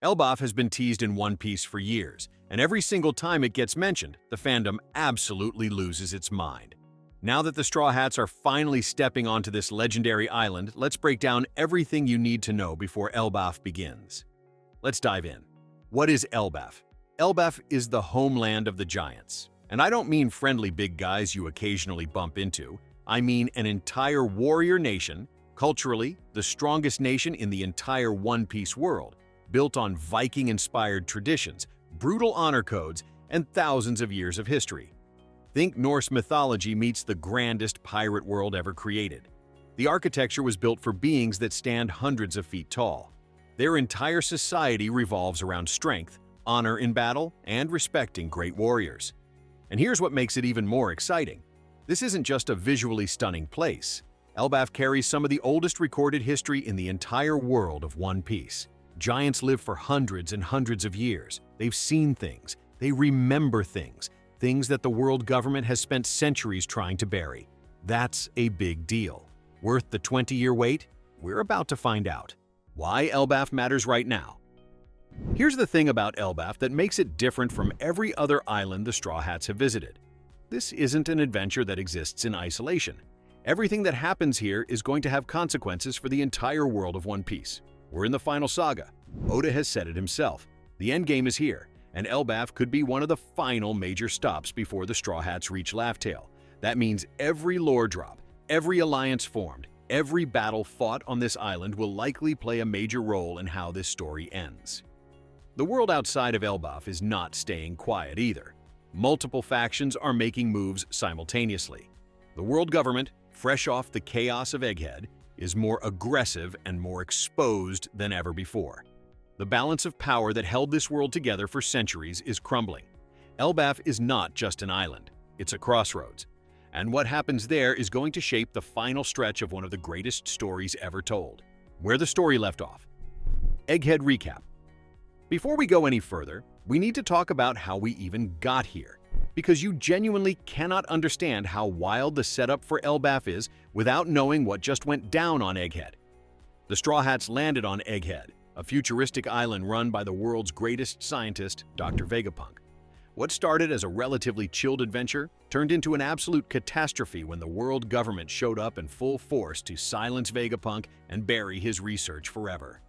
Elbaf has been teased in One Piece for years, and every single time it gets mentioned, the fandom absolutely loses its mind. Now that the Straw Hats are finally stepping onto this legendary island, let's break down everything you need to know before Elbaf begins. Let's dive in. What is Elbaf? Elbaf is the homeland of the giants. And I don't mean friendly big guys you occasionally bump into. I mean an entire warrior nation, culturally the strongest nation in the entire One Piece world, built on Viking-inspired traditions, brutal honor codes, and thousands of years of history. Think Norse mythology meets the grandest pirate world ever created. The architecture was built for beings that stand hundreds of feet tall. Their entire society revolves around strength, honor in battle, and respecting great warriors. And here's what makes it even more exciting. This isn't just a visually stunning place. Elbaf carries some of the oldest recorded history in the entire world of One Piece. Giants live for hundreds and hundreds of years. They've seen things. They remember things. Things that the world government has spent centuries trying to bury. That's a big deal. Worth the 20-year wait? We're about to find out. Why Elbaf matters right now. Here's the thing about Elbaf that makes it different from every other island the Straw Hats have visited. This isn't an adventure that exists in isolation. Everything that happens here is going to have consequences for the entire world of One Piece. We're in the final saga. Oda has said it himself. The endgame is here, and Elbaf could be one of the final major stops before the Straw Hats reach Laugh Tale. That means every lore drop, every alliance formed, every battle fought on this island will likely play a major role in how this story ends. The world outside of Elbaf is not staying quiet either. Multiple factions are making moves simultaneously. The world government, fresh off the chaos of Egghead, is more aggressive and more exposed than ever before. The balance of power that held this world together for centuries is crumbling. Elbaf is not just an island, it's a crossroads. And what happens there is going to shape the final stretch of one of the greatest stories ever told. Where the story left off. Egghead recap. Before we go any further, we need to talk about how we even got here, because you genuinely cannot understand how wild the setup for Elbaf is without knowing what just went down on Egghead. The Straw Hats landed on Egghead, a futuristic island run by the world's greatest scientist, Dr. Vegapunk. What started as a relatively chilled adventure turned into an absolute catastrophe when the world government showed up in full force to silence Vegapunk and bury his research forever.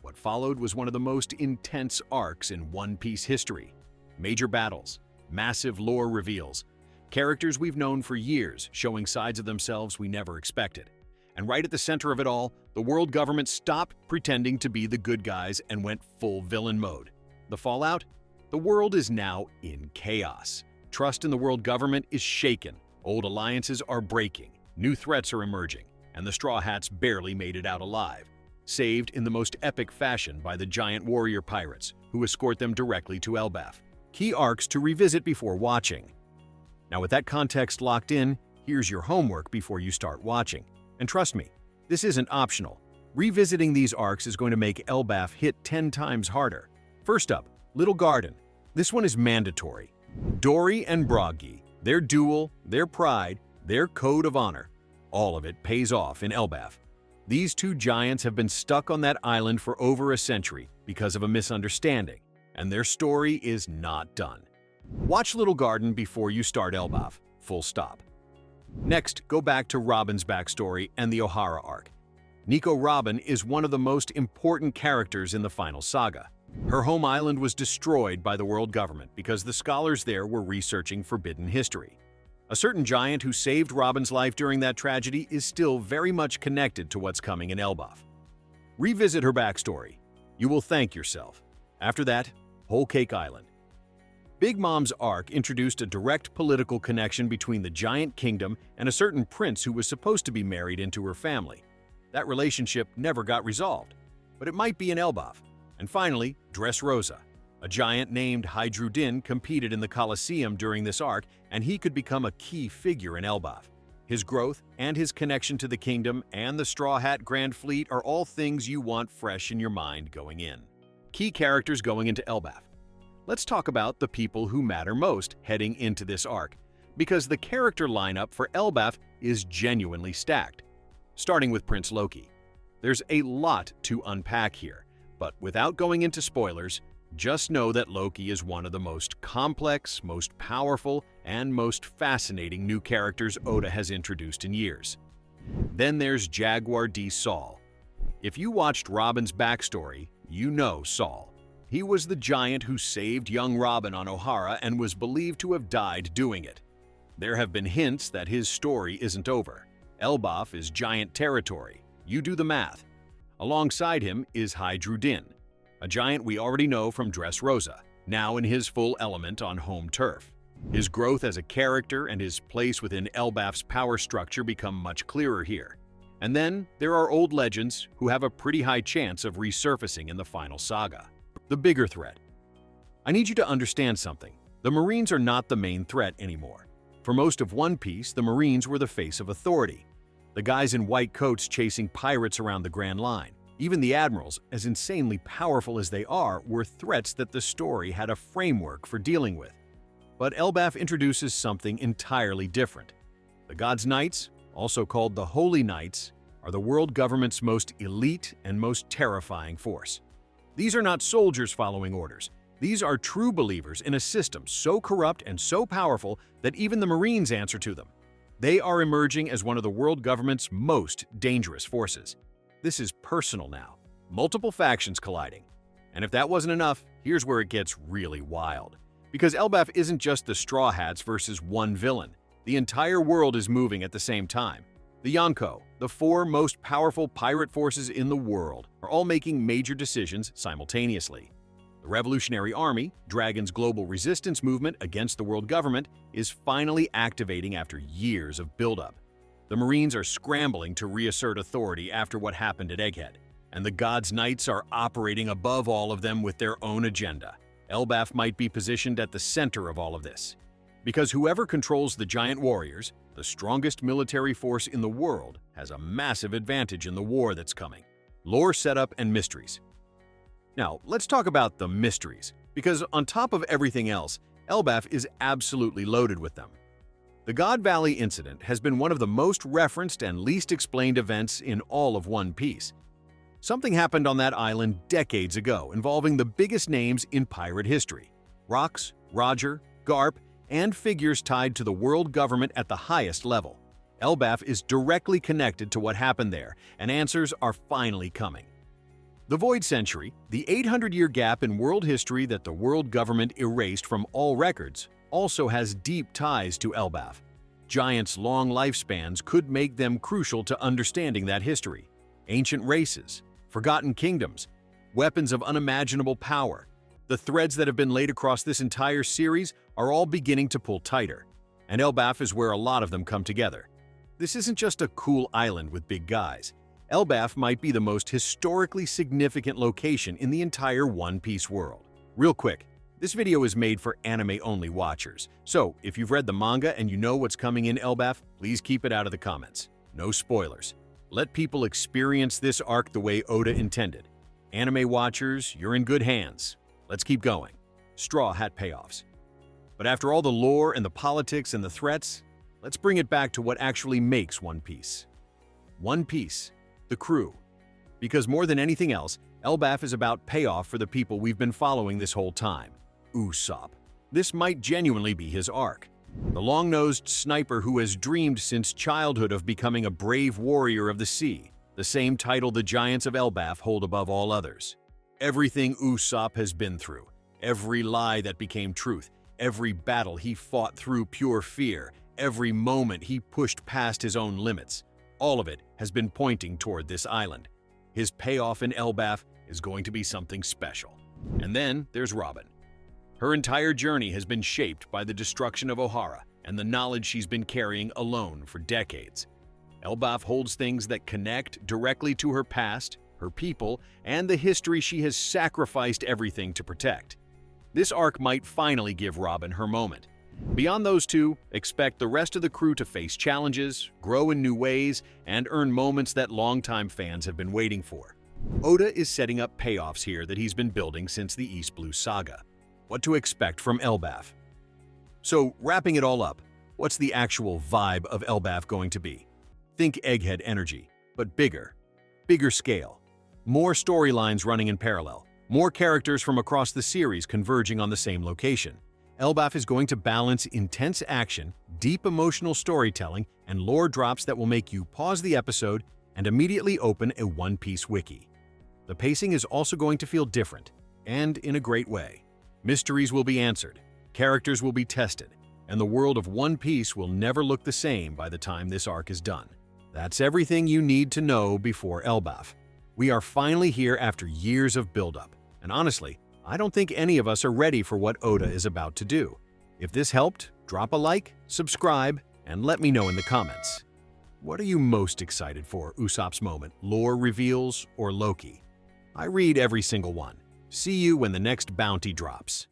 What followed was one of the most intense arcs in One Piece history. Major battles, massive lore reveals, characters we've known for years showing sides of themselves we never expected. And right at the center of it all, the world government stopped pretending to be the good guys and went full villain mode. The fallout? The world is now in chaos. Trust in the world government is shaken, old alliances are breaking, new threats are emerging, and the Straw Hats barely made it out alive, saved in the most epic fashion by the giant warrior pirates who escort them directly to Elbaf. Key arcs to revisit before watching. Now with that context locked in, here's your homework before you start watching. And trust me, this isn't optional. Revisiting these arcs is going to make Elbaf hit 10 times harder. First up, Little Garden. This one is mandatory. Dorry and Brogy, their duel, their pride, their code of honor, all of it pays off in Elbaf. These two giants have been stuck on that island for over a century because of a misunderstanding, and their story is not done. Watch Little Garden before you start Elbaf, full stop. Next, go back to Robin's backstory and the O'Hara arc. Nico Robin is one of the most important characters in the final saga. Her home island was destroyed by the world government because the scholars there were researching forbidden history. A certain giant who saved Robin's life during that tragedy is still very much connected to what's coming in Elbaf. Revisit her backstory. You will thank yourself. After that, Whole Cake Island. Big Mom's arc introduced a direct political connection between the giant kingdom and a certain prince who was supposed to be married into her family. That relationship never got resolved, but it might be in Elbaf. And finally, Dressrosa. A giant named Hajrudin competed in the Colosseum during this arc, and he could become a key figure in Elbaf. His growth and his connection to the kingdom and the Straw Hat Grand Fleet are all things you want fresh in your mind going in. Key characters going into Elbaf. Let's talk about the people who matter most heading into this arc, because the character lineup for Elbaf is genuinely stacked. Starting with Prince Loki. There's a lot to unpack here, But without going into spoilers, just know that Loki is one of the most complex, most powerful, and most fascinating new characters Oda has introduced in years. Then there's Jaguar D. Saul. If you watched Robin's backstory, you know Saul. He was the giant who saved young Robin on Ohara and was believed to have died doing it. There have been hints that his story isn't over. Elbaf is giant territory. You do the math. Alongside him is Hajrudin, a giant we already know from Dressrosa, now in his full element on home turf. His growth as a character and his place within Elbaf's power structure become much clearer here. And then there are old legends who have a pretty high chance of resurfacing in the final saga. The bigger threat. I need you to understand something. The Marines are not the main threat anymore. For most of One Piece, the Marines were the face of authority. The guys in white coats chasing pirates around the Grand Line. Even the admirals, as insanely powerful as they are, were threats that the story had a framework for dealing with. But Elbaf introduces something entirely different. The God's Knights, also called the Holy Knights, are the world government's most elite and most terrifying force. These are not soldiers following orders. These are true believers in a system so corrupt and so powerful that even the Marines answer to them. They are emerging as one of the world government's most dangerous forces. This is personal now. Multiple factions colliding. And if that wasn't enough, here's where it gets really wild. Because Elbaf isn't just the Straw Hats versus one villain. The entire world is moving at the same time. The Yonko, the four most powerful pirate forces in the world, are all making major decisions simultaneously. The Revolutionary Army, Dragon's global resistance movement against the world government, is finally activating after years of buildup. The Marines are scrambling to reassert authority after what happened at Egghead, and the God's Knights are operating above all of them with their own agenda. Elbaf might be positioned at the center of all of this. Because whoever controls the giant warriors, the strongest military force in the world, has a massive advantage in the war that's coming. Lore setup and mysteries. Now, let's talk about the mysteries, because on top of everything else, Elbaf is absolutely loaded with them. The God Valley incident has been one of the most referenced and least explained events in all of One Piece. Something happened on that island decades ago involving the biggest names in pirate history: Rox, Roger, Garp, and figures tied to the world government at the highest level. Elbaf is directly connected to what happened there, and answers are finally coming. The Void Century, the 800-year gap in world history that the world government erased from all records, also has deep ties to Elbaf. Giants' long lifespans could make them crucial to understanding that history. Ancient races, forgotten kingdoms, weapons of unimaginable power. The threads that have been laid across this entire series are all beginning to pull tighter, and Elbaf is where a lot of them come together. This isn't just a cool island with big guys. Elbaf might be the most historically significant location in the entire One Piece world. Real quick, this video is made for anime-only watchers, so if you've read the manga and you know what's coming in Elbaf, please keep it out of the comments. No spoilers. Let people experience this arc the way Oda intended. Anime watchers, you're in good hands. Let's keep going. Straw Hat payoffs. But after all the lore and the politics and the threats, let's bring it back to what actually makes One Piece. One Piece, the crew. Because more than anything else, Elbaf is about payoff for the people we've been following this whole time. Usopp. This might genuinely be his arc. The long-nosed sniper who has dreamed since childhood of becoming a brave warrior of the sea, the same title the giants of Elbaf hold above all others. Everything Usopp has been through, every lie that became truth, every battle he fought through pure fear, every moment he pushed past his own limits, all of it has been pointing toward this island. His payoff in Elbaf is going to be something special. And then there's Robin. Her entire journey has been shaped by the destruction of Ohara and the knowledge she's been carrying alone for decades. Elbaf holds things that connect directly to her past, her people, and the history she has sacrificed everything to protect. This arc might finally give Robin her moment. Beyond those two, expect the rest of the crew to face challenges, grow in new ways, and earn moments that longtime fans have been waiting for. Oda is setting up payoffs here that he's been building since the East Blue Saga. What to expect from Elbaf. So, wrapping it all up, what's the actual vibe of Elbaf going to be? Think Egghead energy, but bigger scale. More storylines running in parallel, more characters from across the series converging on the same location. Elbaf is going to balance intense action, deep emotional storytelling, and lore drops that will make you pause the episode and immediately open a One Piece wiki. The pacing is also going to feel different, and in a great way. Mysteries will be answered, characters will be tested, and the world of One Piece will never look the same by the time this arc is done. That's everything you need to know before Elbaf. We are finally here after years of buildup, and honestly, I don't think any of us are ready for what Oda is about to do. If this helped, drop a like, subscribe, and let me know in the comments. What are you most excited for, Usopp's moment, lore reveals, or Loki? I read every single one. See you when the next bounty drops.